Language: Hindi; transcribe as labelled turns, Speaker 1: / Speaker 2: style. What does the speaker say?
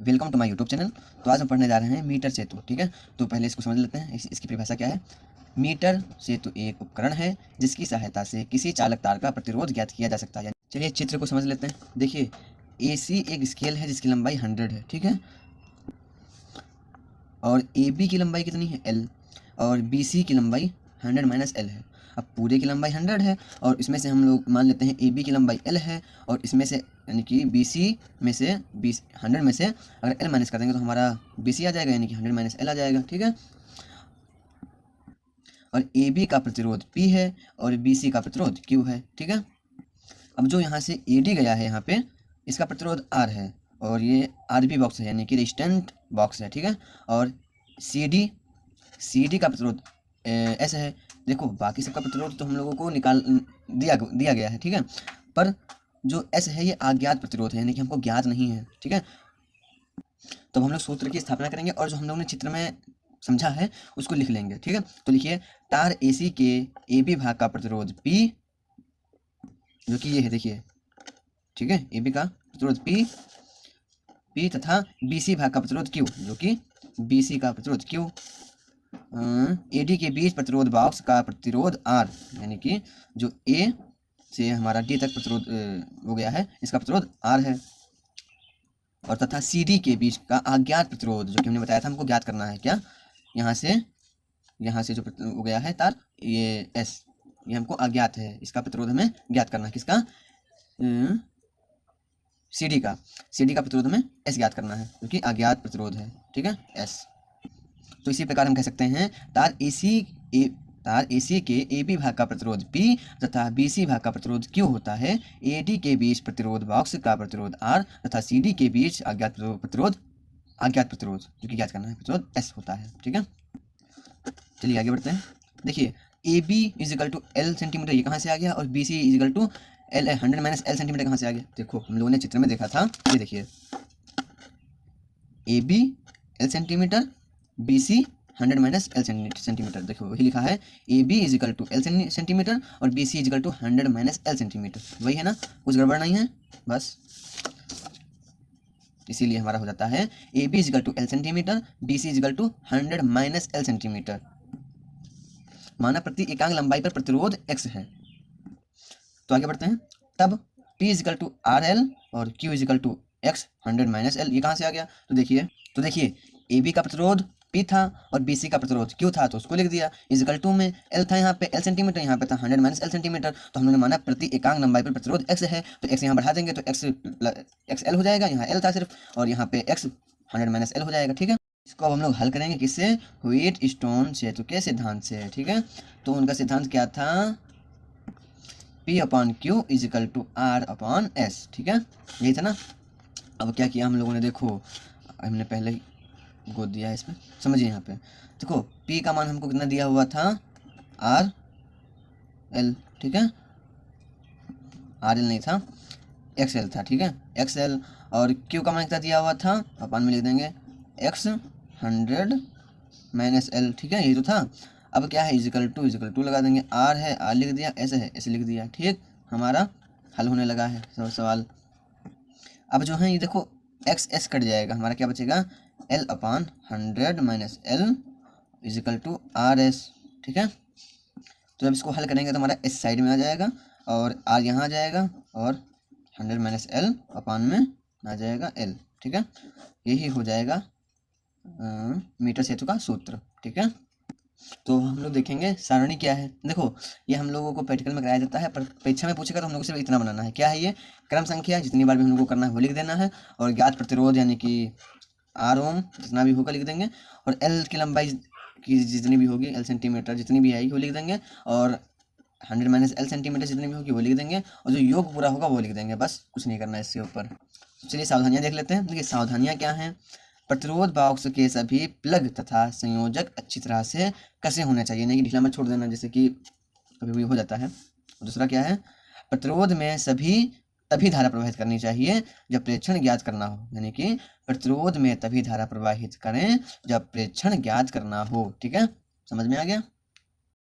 Speaker 1: Welcome to my YouTube channel. तो आज हम पढ़ने जा रहे हैं मीटर सेतु। ठीक है, तो पहले इसको समझ लेते हैं। इसकी परिभाषा क्या है। मीटर सेतु एक उपकरण है जिसकी सहायता से किसी चालक तार का प्रतिरोध ज्ञात किया जा सकता है। चलिए चित्र को समझ लेते हैं। देखिए, AC एक स्केल है जिसकी लंबाई 100 है। ठीक है, और AB की लंबाई कितनी है, L, और BC की लंबाई 100 - L है। अब पूरे की लंबाई 100 है और इसमें से हम लोग मान लेते हैं AB की लंबाई L है, और इसमें से यानी कि BC में से 100 में से अगर L माइनस कर देंगे तो हमारा BC आ जाएगा, यानी कि 100 - L आ जाएगा। ठीक है, और AB का प्रतिरोध P है और BC का प्रतिरोध Q है। ठीक है, अब जो यहाँ से AD गया है यहाँ पे, इसका प्रतिरोध R है और ये RB बॉक्स है, यानी कि रेजिस्टेंट बॉक्स है। ठीक है, और CD का प्रतिरोध S है। देखो, बाकी सबका प्रतिरोध तो हम लोगों को निकाल दिया गया है। ठीक है, पर जो S है ये अज्ञात प्रतिरोध है, यानी कि हमको ज्ञात नहीं है। ठीक है, तो हम लोग सूत्र की स्थापना करेंगे और जो हम लोगों ने चित्र में समझा है उसको लिख लेंगे। ठीक है, तो लिखिए, तार AC के AB भाग का प्रतिरोध P, जो कि ये है, देखिए। ठीक है, AB का प्रतिरोध P तथा BC भाग का प्रतिरोध Q, जो कि BC का प्रतिरोध Q, AD के बीच प्रतिरोध बॉक्स का प्रतिरोध R, यानी कि जो A से हमारा D तक प्रतिरोध हो गया है, इसका प्रतिरोध R है, और तथा CD के बीच का अज्ञात प्रतिरोध, जो कि हमने बताया था हमको ज्ञात करना है। क्या, यहाँ से जो हो गया है तार, ये S, ये हमको अज्ञात है, इसका प्रतिरोध हमें ज्ञात करना है। किसका, CD का प्रतिरोध हमें S ज्ञात करना है, क्योंकि अज्ञात प्रतिरोध है। ठीक है, S। तो इसी प्रकार हम कह सकते हैं तार AC के AB भाग का प्रतिरोध P तथा BC भाग का प्रतिरोध Q होता है। AD के बीच प्रतिरोध बॉक्स का प्रतिरोध R तथा CD के बीच अज्ञात प्रतिरोध जो कि ज्ञात करना है, प्रतिरोध S होता है। ठीक है, चलिए आगे बढ़ते हैं। देखिए, AB = L सेंटीमीटर, ये कहाँ से आ गया, और BC = L 100 - L सेंटीमीटर कहाँ से आ गया। देखो, हम लोगों ने चित्र में देखा था, ये देखिए, AB L centimetre, BC 100 - L centimetre. देखो, वही लिखा है, AB = L सेंटीमीटर और BC = 100 - L सेंटीमीटर। वही है ना, कुछ गड़बड़ नहीं है, बस इसीलिए हमारा हो जाता है AB = L centimetre, BC = 100 - L centimetre. माना प्रति एकांक लंबाई पर प्रतिरोध X है। तो आगे बढ़ते हैं। तब P = RL और Q = X 100 - L, ये कहाँ से आ गया। तो देखिए AB का प्रतिरोध P था और BC का प्रतिरोध Q था, तो उसको लिख दिया। = में L था, यहाँ पे L सेंटीमीटर, यहाँ पे था 100 - L सेंटीमीटर। तो हम लोगों ने माना प्रति एकांक लंबाई पर प्रतिरोध X है, तो X यहाँ बढ़ा देंगे तो XL हो जाएगा। यहाँ L था सिर्फ, और यहाँ पे X 100 - L हो जाएगा। ठीक है, इसको अब हम लोग हल करेंगे किससे, व्हीटस्टोन सेतु के सिद्धांत से। ठीक है, तो उनका सिद्धांत क्या था, P/Q = R/S। ठीक है, यही था ना। अब क्या किया हम लोगों ने, देखो, हमने पहले ही गोद दिया है इसमें, समझिए। यहाँ पे देखो, P का मान हमको कितना दिया हुआ था, RL। ठीक है, RL नहीं था, XL था। ठीक है, XL, और Q का मान कितना दिया हुआ था, अपन में लिख देंगे X 100 - L। ठीक है, यही तो था। अब क्या है, = लगा देंगे, R है, R लिख दिया, S है, S लिख दिया। ठीक, हमारा हल होने लगा है सवाल। अब जो है ये देखो, XS कट जाएगा, हमारा क्या बचेगा, L/100 - L = RS। ठीक है, तो जब इसको हल करेंगे तो हमारा S साइड में आ जाएगा और R यहाँ आ जाएगा, और 100 - L अपान में आ जाएगा L। ठीक है, यही हो जाएगा मीटर सेतु का सूत्र। ठीक है, तो हम लोग देखेंगे सारणी क्या है। देखो, ये हम लोगों को प्रैक्टिकल में कराया जाता है, पर परीक्षा में पूछेगा तो हम लोग को सिर्फ इतना बनाना है। क्या है ये, क्रम संख्या, जितनी बार भी हम लोग को करना है वो लिख देना है, और ज्ञात प्रतिरोध यानी कि R ओम जितना भी होगा लिख देंगे, और L की लंबाई की जितनी भी होगी, L सेंटीमीटर जितनी भी आएगी वो लिख देंगे, और 100 - L सेंटीमीटर जितनी भी होगी वो लिख देंगे, और जो योग पूरा होगा वो लिख देंगे। बस कुछ नहीं करना है इसके ऊपर। चलिए सावधानियाँ देख लेते हैं। देखिए, सावधानियाँ क्या हैं, प्रतिरोध बॉक्स के सभी प्लग तथा संयोजक अच्छी तरह से कसे होने चाहिए, नहीं कि ढीला मत छोड़ देना, जैसे कि कभी भी हो जाता है। दूसरा क्या है, प्रतिरोध में तभी धारा प्रवाहित करनी चाहिए जब प्रेक्षण ज्ञात करना हो, यानी कि प्रतिरोध में तभी धारा प्रवाहित करें जब प्रेक्षण ज्ञात करना हो। ठीक है, समझ में आ गया।